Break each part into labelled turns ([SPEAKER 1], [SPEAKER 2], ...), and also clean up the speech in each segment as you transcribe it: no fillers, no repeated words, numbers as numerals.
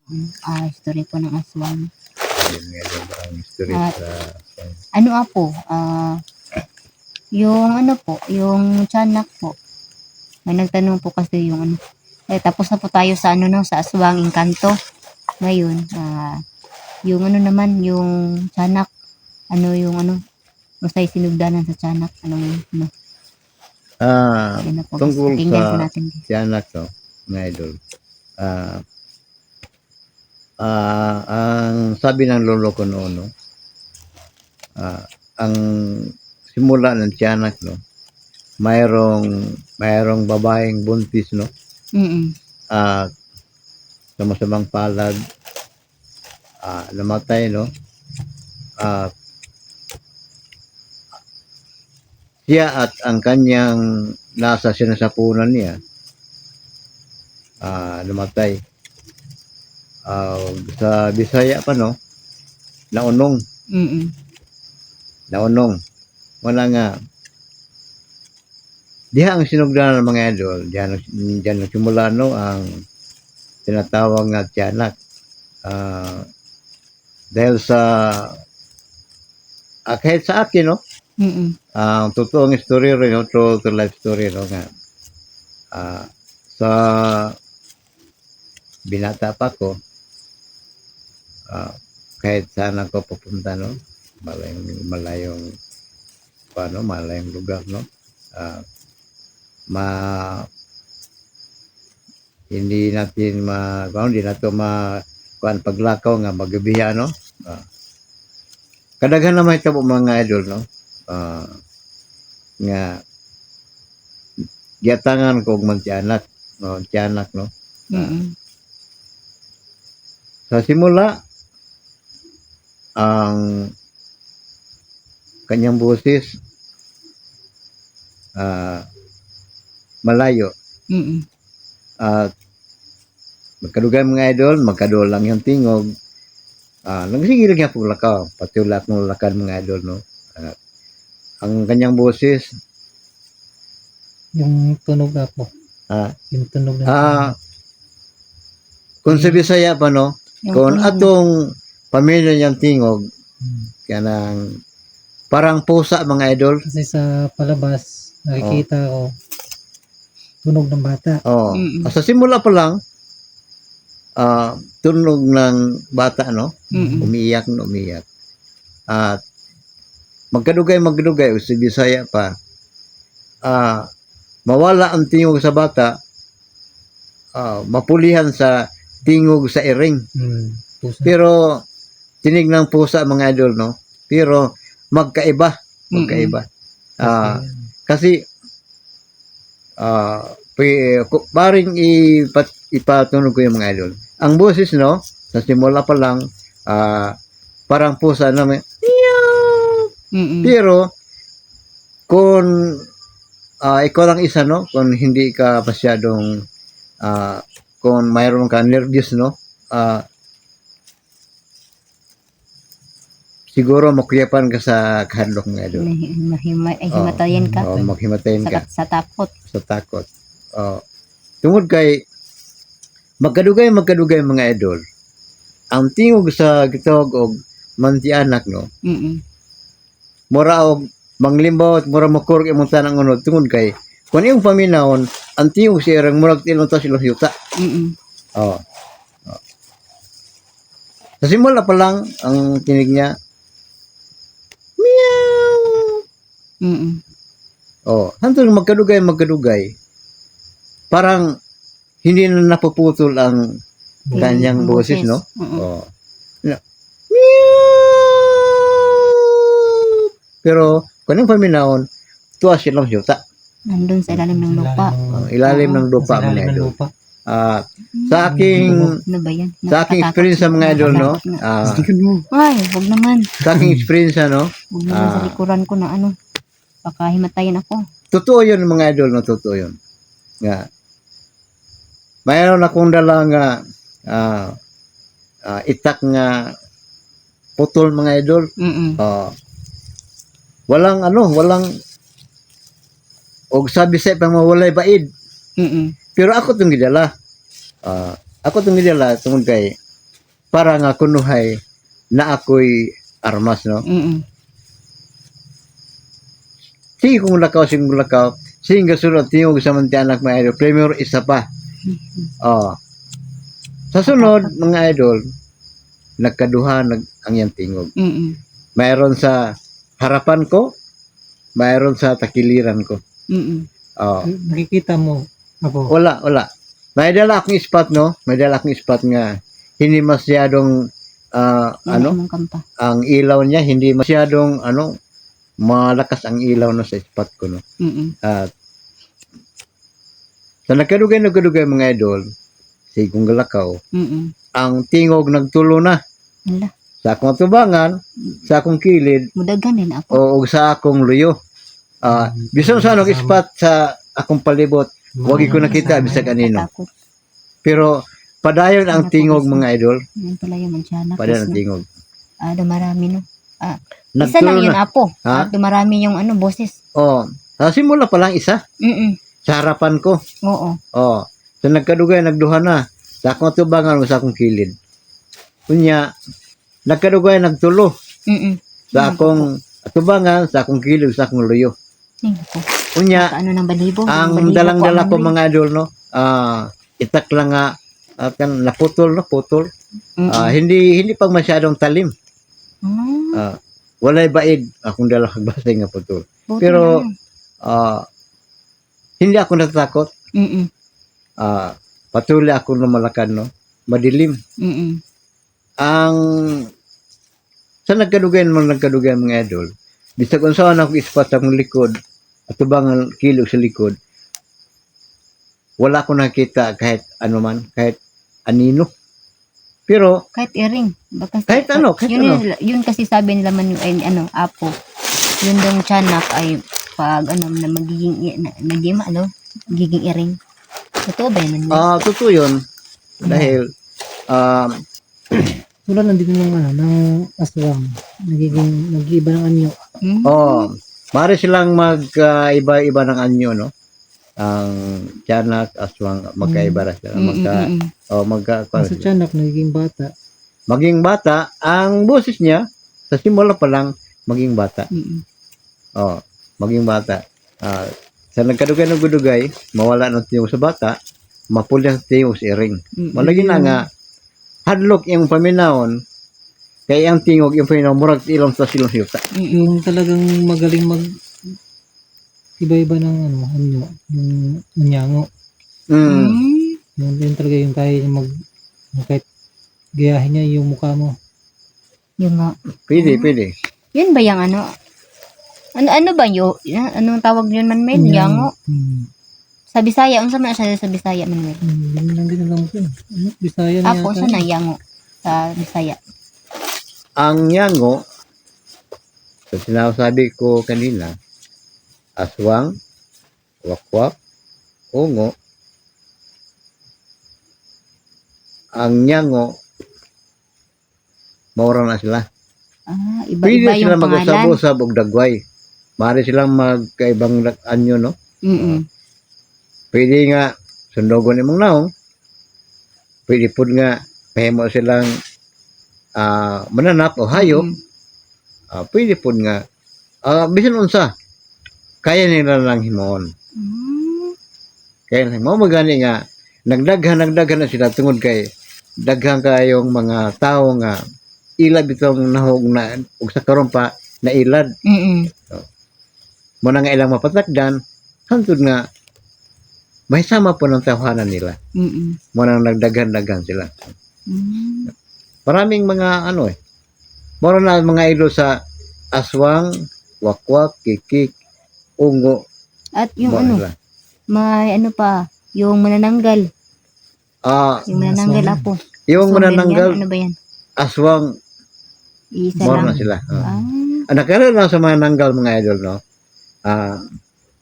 [SPEAKER 1] History po ng aswang.
[SPEAKER 2] Yun nga daw ang history
[SPEAKER 1] Ah.
[SPEAKER 2] sa
[SPEAKER 1] Ano po, yung ano po, yung tiyanak po. May nagtanong po kasi yung ano. Tapos na po tayo sa ano no, sa aswang engkanto. Ngayon, yung ano naman, yung tiyanak, ano yung ano, masay sinugdanan sa tiyanak, anong ano. Yun na po,
[SPEAKER 2] tungkol
[SPEAKER 1] pakinggan po
[SPEAKER 2] sa
[SPEAKER 1] natin.
[SPEAKER 2] tiyanak no, mga idol. Ang sabi ng lolo ko noon, no, ang simula ng tiyanak, no, mayroong babaeng buntis, no, sa masamang palad, namatay, no, siya at ang kanyang nasa sinasapunan niya, namatay. Sa Bisaya pa, no, naunong. Wala nga. Diha ang sinugdanan ng mga idol. Diyan nagsimula, no, ang tinatawag na tiyanak. Dahil sa kahit sa akin, no, ang totoong story rin, no, true to life story, no, nga. Sa binata pa ko, kahit saan ako pupunta, no, malayong lugar, no, hindi natin hindi nato paglakaw nga magabihan, no. Kadaghan na mahitabo mga idol, no, nga giatangan ko magtianak, no, tiyanak, no. Sa simula, ang kanyang boses malayo. At magkadugay mga idol, magkadul lang yung tingog. Nagsigil nga po lakaw, pati lahat ng lakad mga idol, no. Ang kanyang boses,
[SPEAKER 3] yung tunog na po. Yung tunog na
[SPEAKER 2] kung sa Bisaya pa, no, kung atong pamilya niyang tingog, kanang parang pusa mga idol.
[SPEAKER 3] Kasi sa palabas, nakikita ko tunog ng bata.
[SPEAKER 2] Sa simula pa lang, tunog ng bata, no, umiiyak. At magkadugay sa Bisaya pa, mawala ang tingog sa bata, mapulihan sa tingog sa iring.
[SPEAKER 3] Pusa.
[SPEAKER 2] Pero tinig ng pusa mga idol, no, pero magkaiba. Kasi paring ipatunog ko yung mga idol. Ang boses, no, sa simula pa lang, parang pusa na may pero kung ikaw lang isa, no, kung hindi ka masyadong kung mayroon ka nervous, no, siguro makuyapan ka sa kahadlok mga idol.
[SPEAKER 1] Himatayin ka.
[SPEAKER 2] Maghimatayin ka.
[SPEAKER 1] Sa takot.
[SPEAKER 2] Tungod kay magkadugay mga idol. Ang tingog sa gitawag og mantianak, no, mura og manglimbawat, mura makurog imong tanang unod. Tungod kay kung iyong paminahon, ang tingog siya rang murag tilong ta silang yuta. Sa simula pa lang ang tinig niya, hantod magkadugay. Parang hindi na napuputol ang kanyang boses, no? Pero kung yung paminahon, tuwa silang yuta.
[SPEAKER 1] Nandun sa ilalim ng lupa.
[SPEAKER 2] Ilalim ng lupa, mga idol. Sa aking experience sa mga idol, no?
[SPEAKER 1] Ay, wag naman.
[SPEAKER 2] Sa aking experience, no?
[SPEAKER 1] Wag naman sa likuran ko na ano. Baka himatayin ako.
[SPEAKER 2] Totoo yun mga idol, no? Totoo yun. Nga. Mayroon akong dala nga itak nga putol mga idol. Walang og sabi sa pang mawalay baid. Pero ako itong gidala. Tungod kay para nga kunuhay na ako'y armas, no? Sige kung lakaw, sige kasunod, tingog sa mantianak mga idol, premier isa pa. Sa sunod, mga idol, nagkaduha ang yan tingog. Mayroon sa harapan ko, mayroon sa takiliran ko.
[SPEAKER 3] Nakikita mo ako.
[SPEAKER 2] Wala. May dala akong spot, no? May dala akong spot nga hindi masyadong ang ilaw niya, hindi masyadong malakas ang ilaw no sa spot ko, no? At sa nagkadugay mga idol, sigong galakaw, ang tingog nagtulo na. Sa akong tubangan, sa akong kilid,
[SPEAKER 1] Mudagan din ako.
[SPEAKER 2] o sa akong luyo. Bisan sa anong spot sa akong palibot, wagi ko nakita bisag kanino.
[SPEAKER 1] Takot.
[SPEAKER 2] Pero padayon ang tingog mga idol,
[SPEAKER 1] Yan pala yung mantianak.
[SPEAKER 2] padayon ang tingog.
[SPEAKER 1] Dumarami, no? Isa lang
[SPEAKER 2] Nagtulo
[SPEAKER 1] yun,
[SPEAKER 2] na.
[SPEAKER 1] apo.
[SPEAKER 2] Ha?
[SPEAKER 1] Dumarami yung boses.
[SPEAKER 2] Simula pa lang isa sa harapan ko.
[SPEAKER 1] Oo.
[SPEAKER 2] So nagkadugay, nagduha na. Sa akong tubangan o sa akong kilid. Kunya, nagkadugay, nagtulo. Sa akong tubangan, sa akong kilid, sa akong luyo. Kunya,
[SPEAKER 1] Ano ng balibo?
[SPEAKER 2] ang dalang-dala ko mga idol, no? Itak lang nga, naputol. Hindi pang masyadong talim. Walay baid akong dala kagbasay nga putol. Pero, hindi ako natatakot. Patuloy ako lumalakan, no? Madilim. Ang sa nagkadugay mga idol, bisag kung saan ako ispat sa akong likod, at bang kilog sa likod, wala ko nakita kahit kahit anino. Pero,
[SPEAKER 1] kahit iring.
[SPEAKER 2] kahit ano.
[SPEAKER 1] Yun kasi sabi nila apo. Yun dong tiyanak ay pag na magiging iring. Totoo ba yun?
[SPEAKER 2] Totoo yun. Dahil,
[SPEAKER 3] Tulad lang din ng aswang. Nag-iba ng anyo.
[SPEAKER 2] mari silang iba ng anyo, no? Ang tiyanak, aswang, magkaiba na sila.
[SPEAKER 3] Sa tiyanak, nagiging bata.
[SPEAKER 2] Maging bata, ang boses niya, sa simula pa lang, maging bata. Maging bata. Sa nagkadugay, mawala ng tiyong sa bata, mapuli ang tiyong sa iring. Malagi na nga, hadlok yung paminahon, kaya ang tingog yung paminahon, murag ilong sa silong siyuta.
[SPEAKER 3] Yung talagang magaling iba-iba ng anyo, yung manyango. Yun talaga yung kaya niya kahit gayahin niya yung mukha mo.
[SPEAKER 1] Yung nga.
[SPEAKER 2] Pwede.
[SPEAKER 1] Yun ba yung ano ba yun? Anong tawag yun, Manuel? Yango? Sa Bisaya, unsa man siya sa Bisaya, Manuel?
[SPEAKER 3] Hindi lang din alam ko. Bisaya na
[SPEAKER 1] Apo,
[SPEAKER 3] yata.
[SPEAKER 1] saan ang yango sa Bisaya?
[SPEAKER 2] Ang yango, sa sinasabi ko kanina, aswang, wakwak, ungo, ang yango, maura na sila.
[SPEAKER 1] Iba-iba
[SPEAKER 2] Pwede
[SPEAKER 1] yung
[SPEAKER 2] sila
[SPEAKER 1] pangalan.
[SPEAKER 2] mag-usab-usab og dagway. Mari silang magkaibang anyo, no? Pwede nga sundogon imong naong. Pwede pud nga mahimo silang mananap o hayop. Pwede pud nga bisan unsa kaya nila lang himuon. Kaya mo magani nga nagdaghan na sila tungod kay daghan kayong mga tao nga ilad bitong nahog na ug sa karon pa na ilad. Mo na nga ilang mapatakdan hantod nga may sama po ng tawanan nila. Mo na nagdaghan sila. Maraming mga moro na mga idol sa aswang, wakwak, kikik, ungo.
[SPEAKER 1] At yung may pa, yung manananggal. Yung manananggal apo.
[SPEAKER 2] Yung
[SPEAKER 1] So,
[SPEAKER 2] manananggal,
[SPEAKER 1] ano ba yan?
[SPEAKER 2] aswang,
[SPEAKER 1] Isa
[SPEAKER 2] moro
[SPEAKER 1] lang.
[SPEAKER 2] na sila. Nakaroon lang sa manananggal mga idol, no?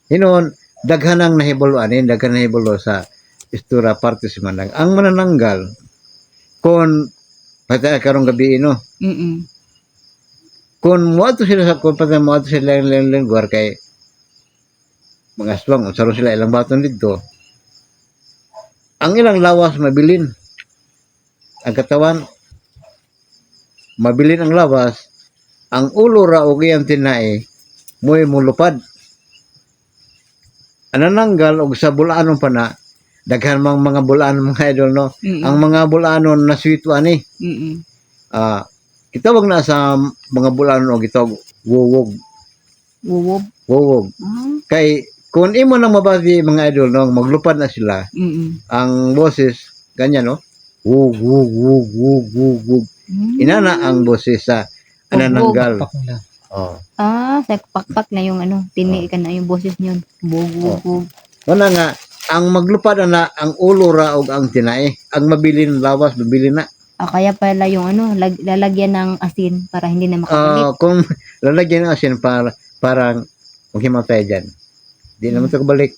[SPEAKER 2] Hinoon, daghan ang nahibuluan, daghan nahibulo sa istura parte si manang. Ang manananggal, kung pati karong gabi, no? Kung muadto sila ilang lugar kay mga aswang, usaron sila ilang baton dito, ang ilang lawas mabilin. Ang katawan, mabilin ang lawas, ang ulo ra og iyang tinae mo'y mulupad. Anananggal og sa bulanon pa na, daghan mang mga bulanon mga idol no. Ang mga bulanon na sweet ani. Ah, kitawag na sa mga bulanon og gitawag wuwog.
[SPEAKER 1] Wuwob.
[SPEAKER 2] Wuwog. Kay kung imo nang mabati mga idol no, maglupad na sila. Ang boses ganyan no. Wug wug wug wug wug wug. Inana ang boses sa anananggal.
[SPEAKER 3] Pak nila.
[SPEAKER 2] Oh.
[SPEAKER 1] Sa pakpak na yung ano, tini ka na yung boses niyon. Bugugug.
[SPEAKER 2] Wala nga ang maglupad na ang ulo ra og ang tinae. Ang mabilin lawas, mabilin na.
[SPEAKER 1] Kaya pala yung ano, lalagyan ng asin para hindi na makapalit.
[SPEAKER 2] Kung lalagyan ng asin parang maghimatay dyan. Di naman ito kabalik.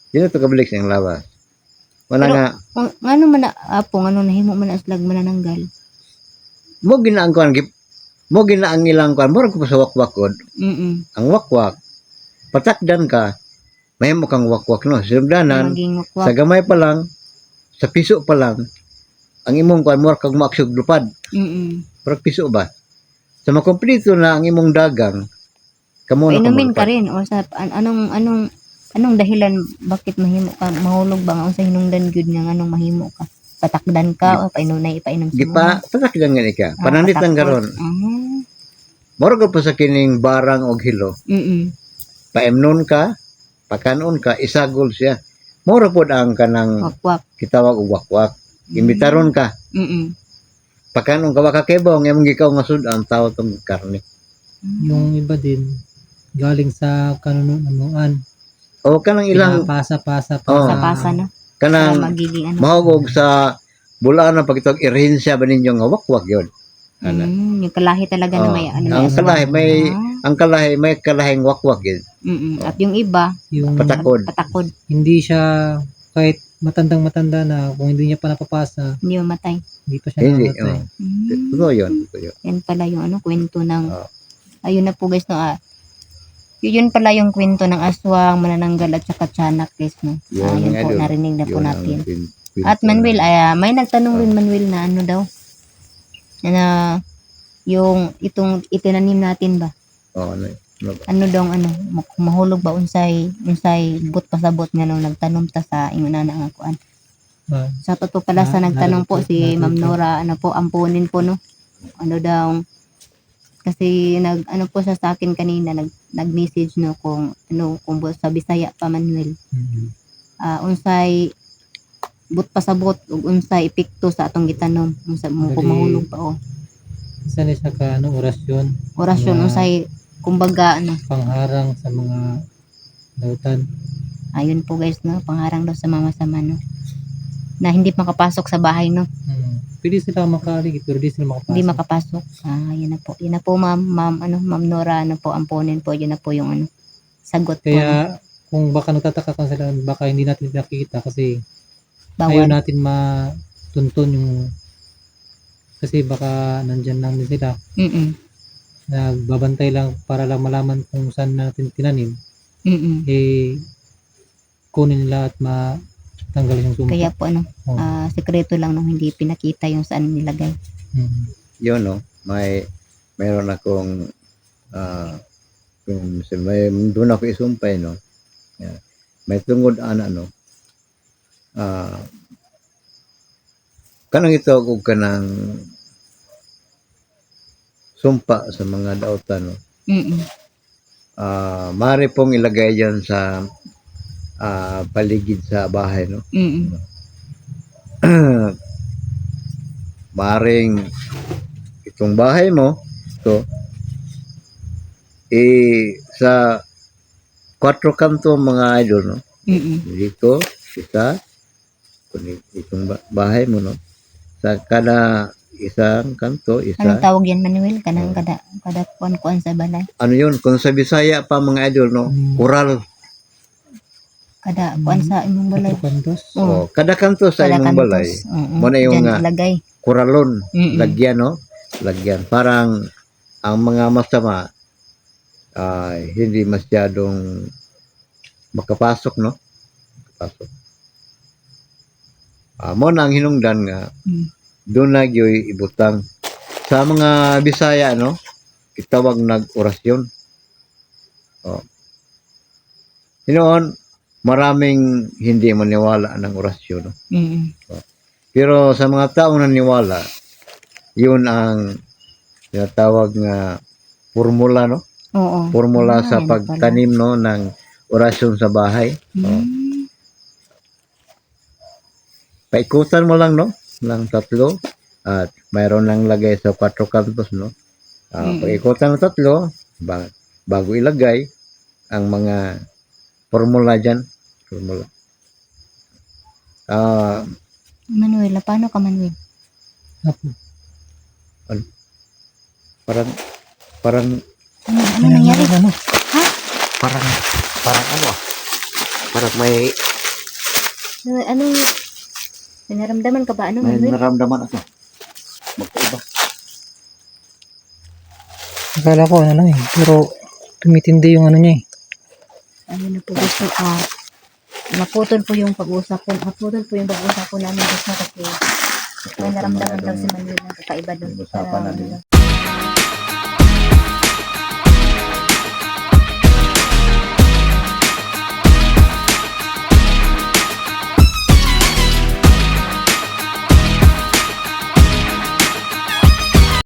[SPEAKER 2] Di na ito kabalik sa lawas. Wala
[SPEAKER 1] Pero,
[SPEAKER 2] nga.
[SPEAKER 1] Ano man na, ano nahimo man na slag manananggal.
[SPEAKER 2] Mo ginaang kuan mo ginaang ilang kuan mo ko sa wakwakod. Ang wakwak patakdan ka mahimo kang wakwak no. Sugdanan
[SPEAKER 1] Maging
[SPEAKER 2] sa
[SPEAKER 1] wakwak.
[SPEAKER 2] gamay pa lang sa piso pa lang ang imong kuan mo kag maaksog lupad. Pero piso ba? Sa makumpleto na ang imong dagang kamo na
[SPEAKER 1] Painumin ka
[SPEAKER 2] kamulupad.
[SPEAKER 1] rin o sa anong dahilan bakit mahimo ka mahulog ba nga sa hinungdan gyud nga anong mahimo ka? Patakdan ka o ipainom sa
[SPEAKER 2] Gipa patakdan nga ka. Pananit lang karon. Moro ko pa sa kining barang og hilo. Paimnon ka, pakanon ka, isagol siya. Moro pod ang kanang
[SPEAKER 1] Wakwak.
[SPEAKER 2] kitawag og wakwak. Imbitaron ka, pakanon ka wa ka kebong imong gikaw nga sudan tao tong karne.
[SPEAKER 3] Yung iba din, galing sa kanunuan.
[SPEAKER 2] O kanang ilang
[SPEAKER 3] Pasa-pasa.
[SPEAKER 1] Pasa na. Para
[SPEAKER 2] kanang
[SPEAKER 1] magiging ano.
[SPEAKER 2] mahugog sa bulaan ng pagitog irehensya ba ninyo nga wakwak yun.
[SPEAKER 1] Yung kalahi talaga na may ano.
[SPEAKER 2] Ang kalahi may kalahing wakwak yun.
[SPEAKER 1] At yung iba,
[SPEAKER 3] Yung
[SPEAKER 2] Patakod.
[SPEAKER 1] patakod,
[SPEAKER 3] hindi siya, kahit matanda na, kung hindi niya pa napapasa,
[SPEAKER 1] hindi mamatay.
[SPEAKER 3] hindi pa siya
[SPEAKER 2] Hindi.
[SPEAKER 3] namatay.
[SPEAKER 2] Totoo yun.
[SPEAKER 1] Yan pala yung ano, kwento ng,
[SPEAKER 2] Oo.
[SPEAKER 1] ayun na po guys, no, yun pala yung kwento ng aswang, manananggal at saka tiyanak guys, no. Yun
[SPEAKER 2] nga
[SPEAKER 1] po,
[SPEAKER 2] doon.
[SPEAKER 1] narinig na po
[SPEAKER 2] Yun ang
[SPEAKER 1] natin.
[SPEAKER 2] pin-
[SPEAKER 1] At Manuel, may nagtanong rin Manuel na ano daw, na yung itinanim natin ba? Ano daw mahulog ba unsay but pasabot nga nung nagtanong ta sa ingon na nga kuan.
[SPEAKER 3] Ah,
[SPEAKER 1] Sa totoo pala sa nagtanong po si Ma'am
[SPEAKER 3] narinig ko.
[SPEAKER 1] Nora, ampunin po no. Ano daw kasi po siya sa akin kanina nag-message no kung sa Bisaya pa Manuel. Unsay but pasabot ug unsay epekto sa atong gitanom unsa mo
[SPEAKER 3] Dali.
[SPEAKER 1] mahulog pa
[SPEAKER 3] isa na siya ka,
[SPEAKER 1] orasyon
[SPEAKER 3] Mga-
[SPEAKER 1] unsay kumbaga
[SPEAKER 3] pangharang sa mga lautan.
[SPEAKER 1] ayun po guys no pangharang daw sa mga masama no na hindi makapasok sa bahay no
[SPEAKER 3] Pwede sila makaligid, pero di sila makapasok.
[SPEAKER 1] hindi makapasok yun na po ma'am Nora amponin po yun na po yung sagot po no?
[SPEAKER 3] Kaya, kung baka nagtataka ka sila, baka hindi natin nakikita kasi ayaw
[SPEAKER 1] Bawal
[SPEAKER 3] natin matuntun yung, kasi baka nandyan lang din sila. Nagbabantay lang para lang malaman kung saan natin tinanim, kunin nila at matanggal yung sumpa.
[SPEAKER 1] kaya po
[SPEAKER 3] Oh.
[SPEAKER 1] sekreto lang nung hindi pinakita yung saan nilagay
[SPEAKER 2] Yun no, mayroon akong may doon ako isumpay no. Yeah. May tungod no. Kanang ito og kanang sumpa sa mga dautan no. Mari pong ilagay diyan sa paligid sa bahay no. Maring itong bahay mo to sa 4 kanto mga idol no. Dito isa itong bahay mo no. Sa kada isang kanto isa.
[SPEAKER 1] anong tawag yan Manuel kanang kada kuan sa balay
[SPEAKER 2] Ano yun? Kung sa Bisaya pa mga idol no, kural.
[SPEAKER 1] kada kuan sa imong balay
[SPEAKER 3] Kantos.
[SPEAKER 2] Kada kanto sa
[SPEAKER 1] kada
[SPEAKER 2] imong
[SPEAKER 1] kantos.
[SPEAKER 2] balay. Mo na yung
[SPEAKER 1] Dyan ilagay
[SPEAKER 2] kuralon, lagyan no, lagyan. Parang ang mga masama hindi masyadong makapasok no. Makapasok. Mo na ang hinungdan nga doon na gyoy ibutang Sa mga Bisaya, no? Itawag nag-orasyon. Oh. Noon, maraming hindi maniwala ng orasyon. No?
[SPEAKER 1] Mm.
[SPEAKER 2] Pero sa mga taong naniwala, yun ang tinatawag nga formula, no?
[SPEAKER 1] Oo.
[SPEAKER 2] Formula sa
[SPEAKER 1] Yan pala.
[SPEAKER 2] pagtanim, no, ng orasyon sa bahay. Oh.
[SPEAKER 1] Mm.
[SPEAKER 2] Paikutan mo lang, no? Ng 3 at mayroon nang lagay sa 4 kantos, no? Paikutan ng 3 bago ilagay ang mga formula dyan. Formula.
[SPEAKER 1] Manuel, paano ka Manuel?
[SPEAKER 3] Apo.
[SPEAKER 2] Parang
[SPEAKER 1] Ano nangyari?
[SPEAKER 3] Ano?
[SPEAKER 2] parang ano ah. Parang may
[SPEAKER 1] Anong naramdaman ka ba? Ano Manuel?
[SPEAKER 2] naramdaman ako. Magkaiba.
[SPEAKER 3] Akala ko ano lang eh. Pero tumitindi yung ano niya eh.
[SPEAKER 1] Ayun na po gusto naputol po yung pag-uusap ko. Naputol po yung pag-uusap ko namin gusto kasi may naramdaman daw si Manuel na kakaiba doon.
[SPEAKER 2] Usapan natin.